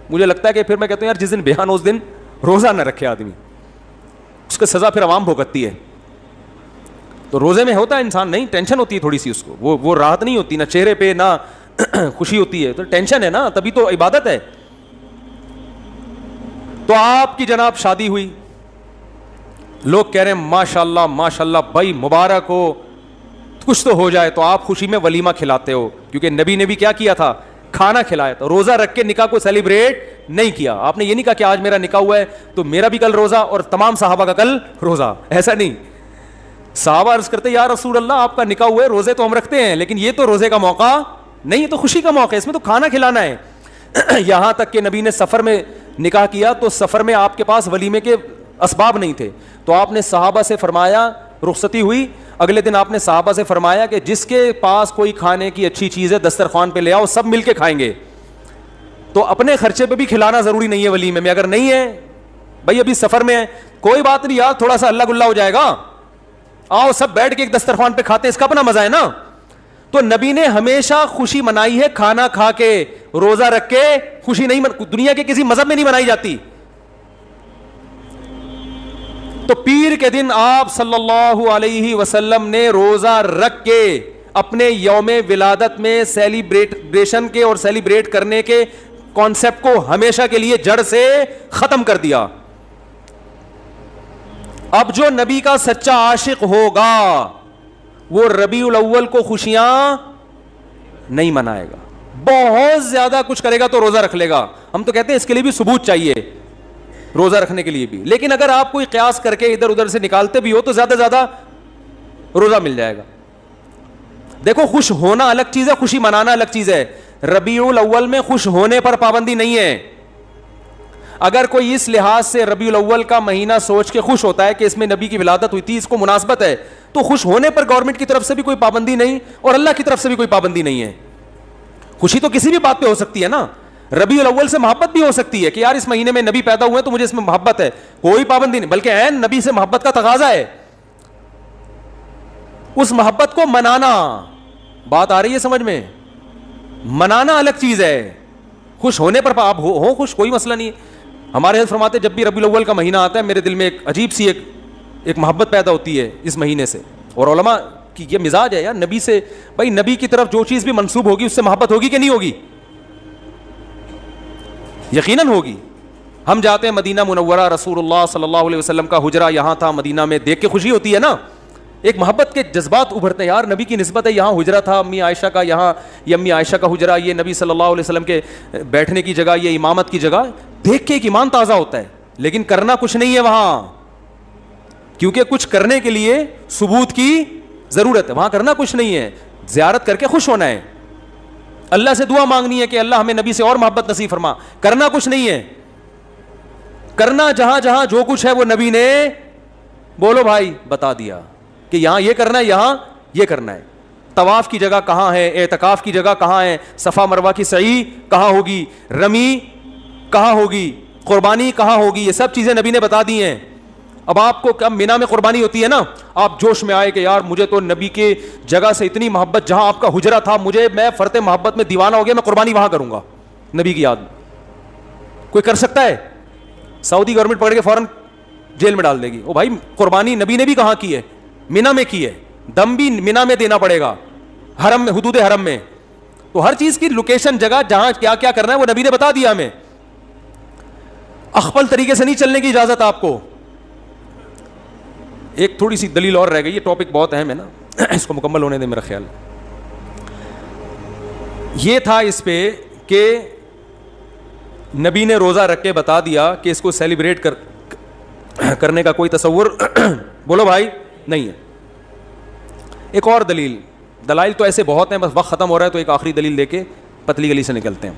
مجھے لگتا ہے کہ پھر میں کہتا ہوں یار جس دن بیان اس دن روزہ نہ رکھے آدمی, اس کا سزا پھر عوام بھگتتی ہے. تو روزے میں ہوتا ہے انسان نہیں, ٹینشن ہوتی ہے تھوڑی سی اس کو, وہ راحت نہیں ہوتی, نہ چہرے پہ نہ خوشی ہوتی ہے, تو ٹینشن ہے نا, تبھی تو عبادت ہے. تو آپ کی جناب شادی ہوئی, لوگ کہہ رہے ہیں ماشاء اللہ ماشاء اللہ بھائی مبارک ہو, کچھ تو ہو جائے, تو آپ خوشی میں ولیمہ کھلاتے ہو, کیونکہ نبی نے بھی کیا کیا تھا؟ کھانا کھلایا تھا. روزہ رکھ کے نکاح کو سیلیبریٹ نہیں کیا. آپ نے یہ نہیں کہا کہ آج میرا نکاح ہوا ہے تو میرا بھی کل روزہ اور تمام صحابہ کا کل روزہ, ایسا نہیں. صحابہ عرض کرتے یا رسول اللہ آپ کا نکاح ہوا ہے, روزے تو ہم رکھتے ہیں لیکن یہ تو روزے کا موقع نہیں, تو خوشی کا موقع ہے, اس میں تو کھانا کھلانا ہے. یہاں تک کہ نبی نے سفر میں نکاح کیا تو سفر میں آپ کے پاس ولیمے کے اسباب نہیں تھے, تو آپ نے صحابہ سے فرمایا, رخصتی ہوئی, اگلے دن آپ نے صحابہ سے فرمایا کہ جس کے پاس کوئی کھانے کی اچھی چیز ہے دسترخوان پہ لے آؤ, سب مل کے کھائیں گے. تو اپنے خرچے پہ بھی کھلانا ضروری نہیں ہے ولیمے میں. اگر نہیں ہے بھائی ابھی سفر میں ہے, کوئی بات نہیں یار تھوڑا سا اللہ گلا ہو جائے گا, آؤ سب بیٹھ کے ایک دسترخوان پہ کھاتے ہیں, اس کا اپنا مزہ ہے نا. تو نبی نے ہمیشہ خوشی منائی ہے کھانا کھا کے, روزہ رکھ کے خوشی نہیں دنیا کے کسی مذہب میں نہیں منائی جاتی. تو پیر کے دن آپ صلی اللہ علیہ وسلم نے روزہ رکھ کے اپنے یوم ولادت میں سیلیبریشن کے اور سیلیبریٹ کرنے کے کانسیپٹ کو ہمیشہ کے لیے جڑ سے ختم کر دیا. اب جو نبی کا سچا عاشق ہوگا وہ ربیع الاول کو خوشیاں نہیں منائے گا, بہت زیادہ کچھ کرے گا تو روزہ رکھ لے گا. ہم تو کہتے ہیں اس کے لیے بھی ثبوت چاہیے, روزہ رکھنے کے لیے بھی, لیکن اگر آپ کوئی قیاس کر کے ادھر ادھر سے نکالتے بھی ہو تو زیادہ زیادہ روزہ مل جائے گا. دیکھو خوش ہونا الگ چیز ہے, خوشی منانا الگ چیز ہے. ربیع الاول میں خوش ہونے پر پابندی نہیں ہے. اگر کوئی اس لحاظ سے ربیع الاول کا مہینہ سوچ کے خوش ہوتا ہے کہ اس میں نبی کی ولادت ہوئی تھی, اس کو مناسبت ہے, تو خوش ہونے پر گورنمنٹ کی طرف سے بھی کوئی پابندی نہیں اور اللہ کی طرف سے بھی کوئی پابندی نہیں ہے. خوشی تو کسی بھی بات پہ ہو سکتی ہے نا. ربیع الاول سے محبت بھی ہو سکتی ہے کہ یار اس مہینے میں نبی پیدا ہوئے تو مجھے اس میں محبت ہے, کوئی پابندی نہیں, بلکہ عین نبی سے محبت کا تقاضا ہے. اس محبت کو منانا, بات آ رہی ہے سمجھ میں, منانا الگ چیز ہے. خوش ہونے پر آپ ہو خوش, کوئی مسئلہ نہیں ہے. ہمارے حضرت فرماتے جب بھی ربیع الاول کا مہینہ آتا ہے میرے دل میں ایک عجیب سی ایک محبت پیدا ہوتی ہے اس مہینے سے. اور علماء کی یہ مزاج ہے یار, نبی سے بھائی نبی کی طرف جو چیز بھی منسوب ہوگی اس سے محبت ہوگی کہ نہیں ہوگی؟ یقیناً ہوگی. ہم جاتے ہیں مدینہ منورہ, رسول اللہ صلی اللہ علیہ وسلم کا حجرہ یہاں تھا مدینہ میں, دیکھ کے خوشی ہوتی ہے نا, ایک محبت کے جذبات ابھرتے ہیں, یار نبی کی نسبت ہے, یہاں حجرہ تھا امی عائشہ کا, یہاں یہ امی عائشہ کا حجرہ, یہ نبی صلی اللہ علیہ وسلم کے بیٹھنے کی جگہ, یہ امامت کی جگہ, دیکھ کے ایک ایمان تازہ ہوتا ہے. لیکن کرنا کچھ نہیں ہے وہاں, کیونکہ کچھ کرنے کے لیے ثبوت کی ضرورت ہے. وہاں کرنا کچھ نہیں ہے, زیارت کر کے خوش ہونا ہے, اللہ سے دعا مانگنی ہے کہ اللہ ہمیں نبی سے اور محبت نصیب فرما. کرنا کچھ نہیں ہے, کرنا جہاں جہاں جو کچھ ہے وہ نبی نے بولو بھائی بتا دیا کہ یہاں یہ کرنا ہے, یہاں یہ کرنا ہے. طواف کی جگہ کہاں ہے, اعتکاف کی جگہ کہاں ہے, صفا مروہ کی سعی کہاں ہوگی, رمی کہاں ہوگی, قربانی کہاں ہوگی, یہ سب چیزیں نبی نے بتا دی ہیں. اب آپ کو کب مینا میں قربانی ہوتی ہے نا, آپ جوش میں آئے کہ یار مجھے تو نبی کے جگہ سے اتنی محبت, جہاں آپ کا حجرہ تھا, میں فرط محبت میں دیوانہ ہو گیا, میں قربانی وہاں کروں گا نبی کی یاد میں. کوئی کر سکتا ہے؟ سعودی گورنمنٹ پکڑ کے فوراً جیل میں ڈال دے گی. او بھائی قربانی نبی نے بھی کہاں کی ہے؟ مینا میں کی ہے, دم بھی مینا میں دینا پڑے گا, حرم میں, حدود حرم میں. تو ہر چیز کی لوکیشن, جگہ جہاں کیا کیا کرنا ہے وہ نبی نے بتا دیا ہمیں. اخپل طریقے سے نہیں چلنے کی اجازت آپ کو. ایک تھوڑی سی دلیل اور رہ گئی, یہ ٹاپک بہت اہم ہے نا, اس کو مکمل ہونے دیں میرا خیال. یہ تھا اس پہ کہ نبی نے روزہ رکھ کے بتا دیا کہ اس کو سیلیبریٹ کرنے کا کوئی تصور بولو بھائی نہیں ہے. ایک اور دلائل تو ایسے بہت ہیں, بس وقت ختم ہو رہا ہے تو ایک آخری دلیل دے کے پتلی گلی سے نکلتے ہیں.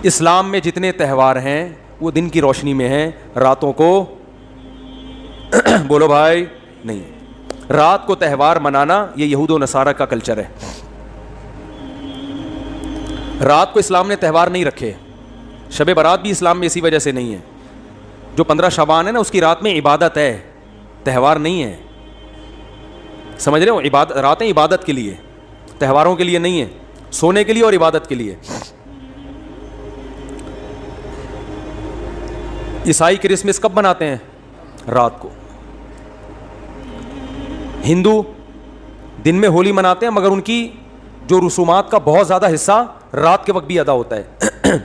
اسلام میں جتنے تہوار ہیں وہ دن کی روشنی میں ہیں, راتوں کو بولو بھائی نہیں. رات کو تہوار منانا یہ یہود و نصارہ کا کلچر ہے. رات کو اسلام نے تہوار نہیں رکھے. شب برات بھی اسلام میں اسی وجہ سے نہیں ہے. جو 15 شعبان ہے نا اس کی رات میں عبادت ہے, تہوار نہیں ہے. سمجھ رہے ہو؟ راتیں عبادت کے لیے, تہواروں کے لیے نہیں ہے, سونے کے لیے اور عبادت کے لیے. عیسائی کرسمس کب مناتے ہیں؟ رات کو. ہندو دن میں ہولی مناتے ہیں, مگر ان کی جو رسومات کا بہت زیادہ حصہ رات کے وقت بھی ادا ہوتا ہے.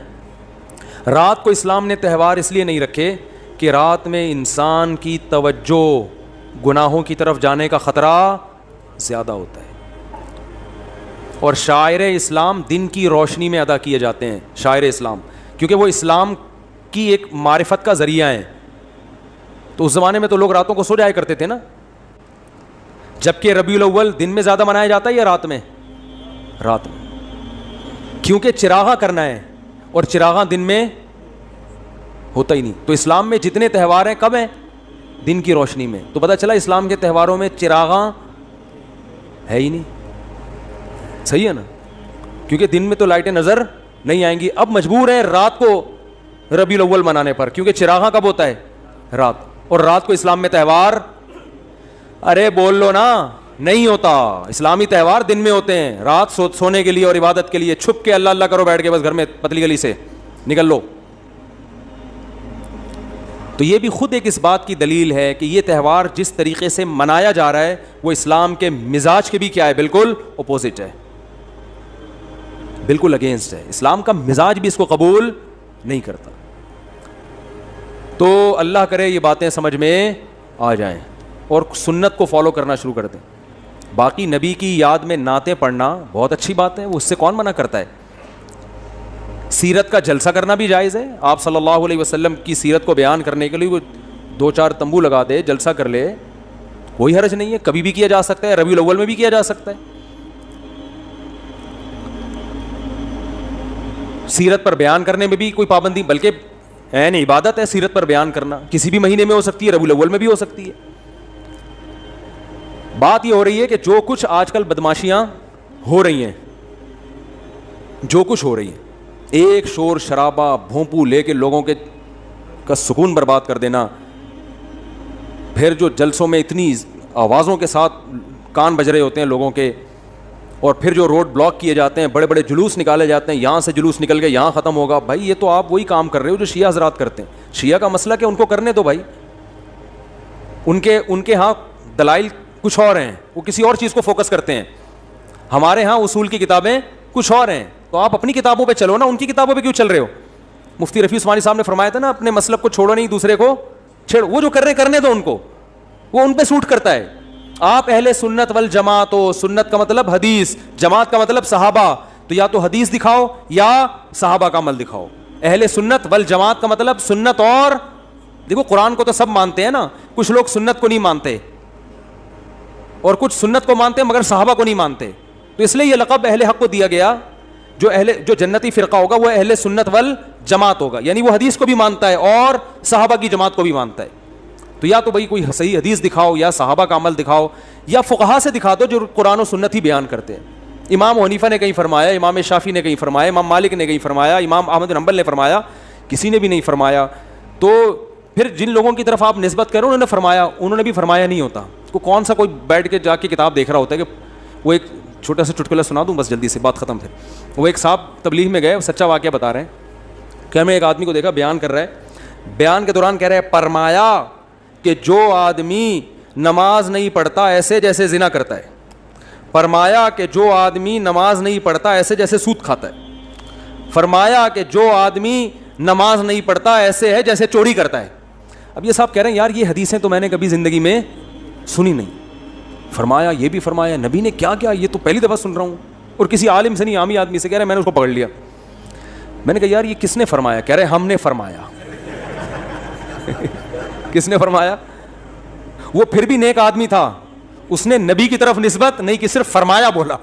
رات کو اسلام نے تہوار اس لیے نہیں رکھے کہ رات میں انسان کی توجہ گناہوں کی طرف جانے کا خطرہ زیادہ ہوتا ہے. اور شاعر اسلام دن کی روشنی میں ادا کیے جاتے ہیں. شاعر اسلام کیونکہ وہ اسلام کی ایک معرفت کا ذریعہ ہیں. تو اس زمانے میں تو لوگ راتوں کو سو جایا کرتے تھے نا, جبکہ ربیع الاول دن میں زیادہ منایا جاتا ہے یا رات میں؟ رات میں, کیونکہ چراغاں کرنا ہے اور چراغاں دن میں ہوتا ہی نہیں. تو اسلام میں جتنے تہوار ہیں کب ہیں؟ دن کی روشنی میں. تو پتہ چلا اسلام کے تہواروں میں چراغاں ہے ہی نہیں. صحیح ہے نا, کیونکہ دن میں تو لائٹیں نظر نہیں آئیں گی. اب مجبور ہیں رات کو ربیع الاول منانے پر, کیونکہ چراغاں کب ہوتا ہے؟ رات. اور رات کو اسلام میں تہوار, ارے بول لو نا, نہیں ہوتا. اسلامی تہوار دن میں ہوتے ہیں, رات سونے کے لیے اور عبادت کے لیے. چھپ کے اللہ اللہ کرو بیٹھ کے بس گھر میں پتلی گلی سے نکل لو. تو یہ بھی خود ایک اس بات کی دلیل ہے کہ یہ تہوار جس طریقے سے منایا جا رہا ہے وہ اسلام کے مزاج کے بھی کیا ہے؟ بالکل اپوزٹ ہے, بالکل اگینسٹ ہے. اسلام کا مزاج بھی اس کو قبول نہیں کرتا. تو اللہ کرے یہ باتیں سمجھ میں آ جائیں اور سنت کو فالو کرنا شروع کر دیں. باقی نبی کی یاد میں نعتیں پڑھنا بہت اچھی بات ہے, اس سے کون منع کرتا ہے. سیرت کا جلسہ کرنا بھی جائز ہے. آپ صلی اللہ علیہ وسلم کی سیرت کو بیان کرنے کے لیے وہ 2-4 تمبو لگا دے, جلسہ کر لے, کوئی حرج نہیں ہے. کبھی بھی کیا جا سکتا ہے, ربیع الاول میں بھی کیا جا سکتا ہے. سیرت پر بیان کرنے میں بھی کوئی پابندی, بلکہ عین عبادت ہے سیرت پر بیان کرنا. کسی بھی مہینے میں ہو سکتی ہے, ربیع الاول میں بھی ہو سکتی ہے. بات یہ ہو رہی ہے کہ جو کچھ آج کل بدماشیاں ہو رہی ہیں, جو کچھ ہو رہی ہیں, ایک شور شرابہ بھونپو لے کے لوگوں کے کا سکون برباد کر دینا, پھر جو جلسوں میں اتنی آوازوں کے ساتھ کان بج رہے ہوتے ہیں لوگوں کے, اور پھر جو روڈ بلاک کیے جاتے ہیں, بڑے بڑے جلوس نکالے جاتے ہیں, یہاں سے جلوس نکل کے یہاں ختم ہوگا. بھائی یہ تو آپ وہی کام کر رہے ہو جو شیعہ حضرات کرتے ہیں. شیعہ کا مسئلہ کہ ان کو کرنے دو بھائی, ان کے ہاں دلائل کچھ اور ہیں, وہ کسی اور چیز کو فوکس کرتے ہیں. ہمارے ہاں اصول کی کتابیں کچھ اور ہیں, تو آپ اپنی کتابوں پہ چلو نا, ان کی کتابوں پہ کیوں چل رہے ہو؟ مفتی رفیع عثمانی صاحب نے فرمایا تھا نا, اپنے مسلک کو چھوڑو نہیں, دوسرے کو چھیڑو. وہ جو کر رہے کرنے دو ان کو, وہ ان پہ سوٹ کرتا ہے. آپ اہل سنت والجماعت ہو, سنت کا مطلب حدیث, جماعت کا مطلب صحابہ, تو یا تو حدیث دکھاؤ یا صحابہ کا عمل دکھاؤ. اہل سنت والجماعت کا مطلب سنت, اور دیکھو قرآن کو تو سب مانتے ہیں نا, کچھ لوگ سنت کو نہیں مانتے اور کچھ سنت کو مانتے ہیں مگر صحابہ کو نہیں مانتے. تو اس لیے یہ لقب اہل حق کو دیا گیا. جو جنتی فرقہ ہوگا وہ اہل سنت والجماعت ہوگا, یعنی وہ حدیث کو بھی مانتا ہے اور صحابہ کی جماعت کو بھی مانتا ہے. تو یا تو بھائی کوئی صحیح حدیث دکھاؤ یا صحابہ کا عمل دکھاؤ, یا فقہا سے دکھا دو جو قرآن و سنت ہی بیان کرتے ہیں. امام حنیفہ نے کہیں فرمایا, امام شافعی نے کہیں فرمایا, امام مالک نے کہیں فرمایا, امام احمد بن حنبل نے فرمایا, کسی نے بھی نہیں فرمایا. تو پھر جن لوگوں کی طرف آپ نسبت کرو انہوں نے فرمایا, انہوں نے بھی فرمایا نہیں ہوتا. تو کون سا کوئی بیٹھ کے جا کے کتاب دیکھ رہا ہوتا ہے کہ وہ ایک چھوٹا سا چٹکلا سنا دوں بس جلدی سے بات ختم. پھر وہ ایک صاحب تبلیغ میں گئے, سچا واقعہ بتا رہے ہیں کہ ہمیں ایک آدمی کو دیکھا بیان کر رہا ہے, بیان کے دوران کہہ رہے ہیں فرمایا کہ جو آدمی نماز نہیں پڑھتا ایسے جیسے زنا کرتا ہے, فرمایا کہ جو آدمی نماز نہیں پڑھتا ایسے جیسے سود کھاتا ہے, فرمایا کہ جو آدمی نماز نہیں پڑھتا ایسے ہے جیسے چوری کرتا ہے. اب یہ صاحب کہہ رہے ہیں یار یہ حدیثیں تو میں نے کبھی زندگی میں سنی نہیں. فرمایا یہ بھی فرمایا, نبی نے کیا کیا یہ تو پہلی دفعہ سن رہا ہوں, اور کسی عالم سے نہیں عامی آدمی سے. کہہ رہے میں نے اس کو پکڑ لیا. میں نے کہا یار یہ کس نے فرمایا؟ کہہ رہے ہم نے فرمایا. کس نے فرمایا؟ وہ پھر بھی نیک آدمی تھا, اس نے نبی کی طرف نسبت نہیں کہ صرف فرمایا بولا,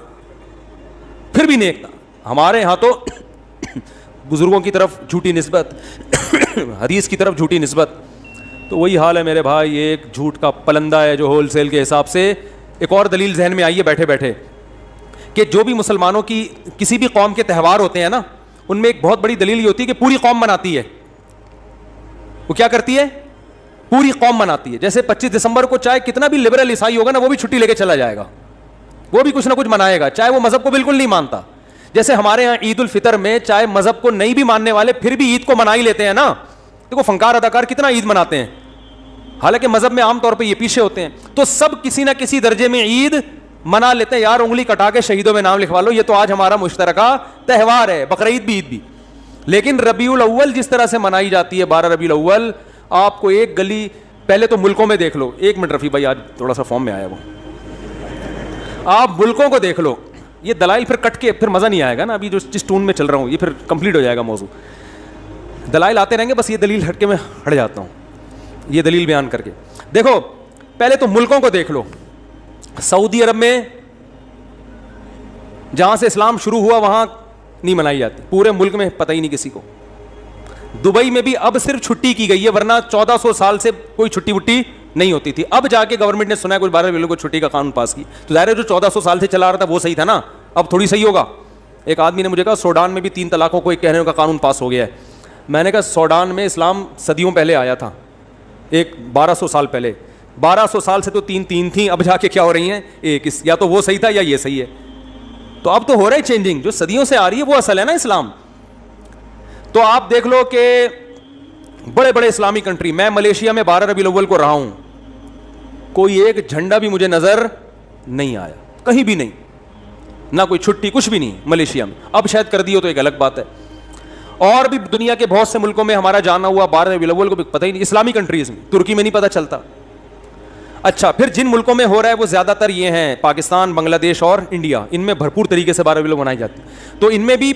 پھر بھی نیک تھا. ہمارے ہاں تو بزرگوں کی طرف جھوٹی نسبت, حدیث کی طرف جھوٹی نسبت. تو وہی حال ہے میرے بھائی, ایک جھوٹ کا پلندہ ہے جو ہول سیل کے حساب سے ایک اور دلیل ذہن میں آئی ہے بیٹھے بیٹھے کہ جو بھی مسلمانوں کی کسی بھی قوم کے تہوار ہوتے ہیں نا, ان میں ایک بہت بڑی دلیل یہ ہوتی ہے کہ پوری قوم مناتی ہے. وہ کیا کرتی ہے؟ پوری قوم مناتی ہے. جیسے 25 دسمبر کو چاہے کتنا بھی لبرل عیسائی ہوگا نا, وہ بھی چھٹی لے کے چلا جائے گا, وہ بھی کچھ نہ کچھ منائے گا, چاہے وہ مذہب کو بالکل نہیں مانتا. جیسے ہمارے یہاں عید الفطر میں چاہے مذہب کو نہیں بھی ماننے والے پھر بھی عید کو منا ہی لیتے ہیں نا. دیکھو فنکار اداکار کتنا عید مناتے ہیں, حالانکہ مذہب میں عام طور پہ یہ پیچھے ہوتے ہیں. تو سب کسی نہ کسی درجے میں عید منا لیتے ہیں. یار انگلی کٹا کے شہیدوں میں نام لکھوا لو, یہ تو آج ہمارا مشترکہ تہوار ہے, بقرعید بھی عید بھی. لیکن ربیع الاول جس طرح سے منائی جاتی ہے, 12 ربیع الاول, آپ کو ایک گلی پہلے تو ملکوں میں دیکھ لو. ایک منٹ رفیع بھائی, آج تھوڑا سا فارم میں آیا وہ, آپ ملکوں کو دیکھ لو. یہ دلائل پھر کٹ کے پھر مزہ نہیں آئے گا نا, ابھی جو جس ٹون میں چل رہا ہوں یہ پھر کمپلیٹ ہو جائے گا موضوع. دلائل آتے رہیں گے, بس یہ دلیل ہٹ کے میں ہٹ جاتا ہوں, یہ دلیل بیان کر کے. دیکھو پہلے تو ملکوں کو دیکھ لو. سعودی عرب میں جہاں سے اسلام شروع ہوا وہاں نہیں منائی جاتی, پورے ملک میں پتہ ہی نہیں کسی کو. دبئی میں بھی اب صرف چھٹی کی گئی ہے, ورنہ 1400 سال سے کوئی چھٹی وٹی نہیں ہوتی تھی. اب جا کے گورنمنٹ نے سنا ہے کچھ 12 ربیع کو چھٹی کا قانون پاس کی, تو ظاہر ہے جو 1400 سال سے چلا رہا تھا وہ صحیح تھا نا, اب تھوڑی صحیح ہوگا. ایک آدمی نے مجھے کہا سوڈان میں بھی 3 طلاقوں کو ایک کہنے کا قانون پاس ہو گیا ہے. میں نے کہا سوڈان میں اسلام صدیوں پہلے آیا تھا, ایک 1200 سال پہلے. 1200 سال سے تو 3 تھیں, اب جا کے کیا ہو رہی ہیں ایک, یا تو وہ صحیح تھا یا یہ صحیح ہے. تو اب تو ہو رہا ہے چینجنگ, جو صدیوں سے آ رہی ہے وہ اصل ہے نا اسلام. تو آپ دیکھ لو کہ بڑے بڑے اسلامی کنٹری, میں ملیشیا میں 12 ربیع الاول کو رہا ہوں, کوئی ایک جھنڈا بھی مجھے نظر نہیں آیا, کہیں بھی نہیں, نہ کوئی چھٹی, کچھ بھی نہیں ملیشیا میں. اب شاید کر دی ہو تو ایک الگ بات ہے. اور بھی دنیا کے بہت سے ملکوں میں ہمارا جانا ہوا 12 ربیع الاول کو بھی پتہ ہی نہیں, اسلامی کنٹریز میں, ترکی میں نہیں پتہ چلتا. اچھا پھر جن ملکوں میں ہو رہا ہے وہ زیادہ تر یہ ہیں پاکستان, بنگلہ دیش اور انڈیا, ان میں بھرپور طریقے سے 12 ربیع الاول منائی جاتی. تو ان میں بھی